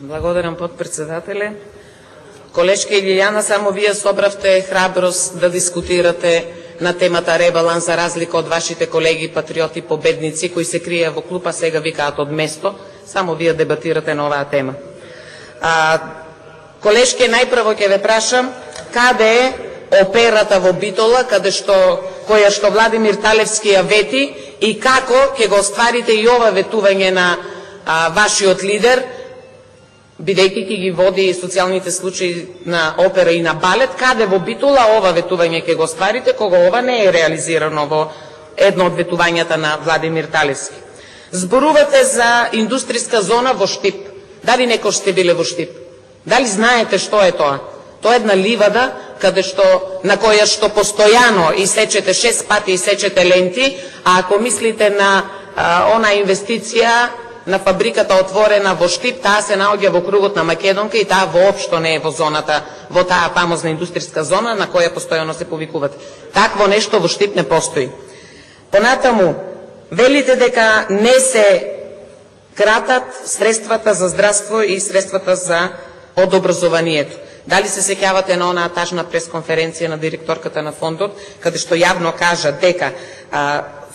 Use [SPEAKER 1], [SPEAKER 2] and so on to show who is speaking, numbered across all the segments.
[SPEAKER 1] Благодарам, подпредседателе. Колешка Илијана, само вие собравте храброст да дискутирате на темата ребаланс, за разлика од вашите колеги патриоти победници, кои се криеа во клупа, сега викаат од место. Само вие дебатирате на оваа тема. Колешке, најпрво ќе ве прашам, каде е операта во Битола, која што Владимир Талевски ја вети, и како ќе го остварите и ова ветување на вашиот лидер, бидејќи ќе ги води социјалните случаи на опера и на балет, каде во Битола ова ветување ќе го остварите, кога ова не е реализирано во едно од ветувањата на Владимир Талевски. Зборувате за индустријска зона во Штип. Дали некој сте биле во Штип? Дали знаете што е тоа? Тоа е една ливада на која што постојано исечете 6 пати исечете ленти, а ако мислите на она инвестиција на фабриката отворена во Штип, таа се наоѓа во кругот на Македонка и таа воопшто не е во зоната, во таа фамозна индустријска зона на која постојано се повикувате. Такво нешто во Штип не постои. Понатаму, велите дека не се кратат средствата за здравство и средствата од образованието. Дали се сеќавате на онаа тажна пресконференција на директорката на фондот, каде што јавно кажа дека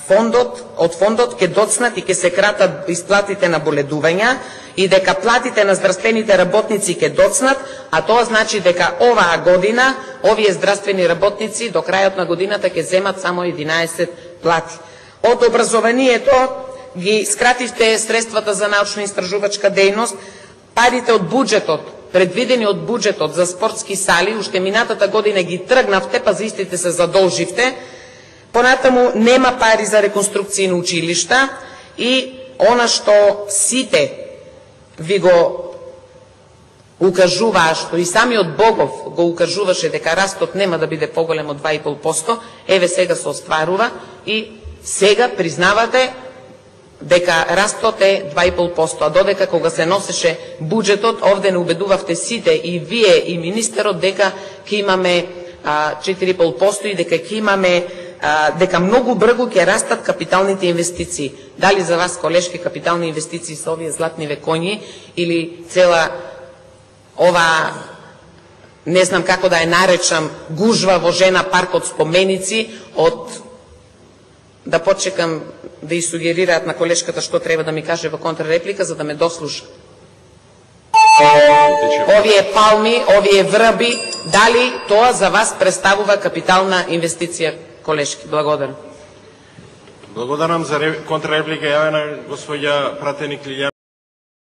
[SPEAKER 1] од фондот ќе доцнат и ќе се кратат исплатите на боледувања и дека платите на здравствените работници ќе доцнат, а тоа значи дека оваа година овие здравствени работници до крајот на годината ќе земат само 11 плати. Од образованието ги скративте средствата за научно-истражувачка дејност, парите од буџетот, предвидени од буџетот за спортски сали, уште минатата година ги тргнавте, па за истите се задолживте. Понатаму нема пари за реконструкција на училишта и она што сите ви го укажуваа, што и самиот Богов го укажуваше дека растот нема да биде поголем од 2,5%, еве сега се остварува и сега признавате дека растот е 2,5%, а додека кога се носеше буџетот, овде не убедувавте сите, и вие и министерот, дека ќе имаме 4,5% и дека ќе имаме дека многу брзо ќе растат капиталните инвестиции. Дали за вас, колешки, капитални инвестиции се овие златниве коњи или цела ова, не знам како да ја наречам, гужва во жена паркот споменици, да почекам да и сугерираат на колешката што треба да ми каже во контрреплика, за да ме дослуша. Овие палми, овие врби, дали тоа за вас представува капитална инвестиција, колешки? Благодарам.
[SPEAKER 2] Благодарам за контрреплика, јавена госпоѓа пратеник Лилијана.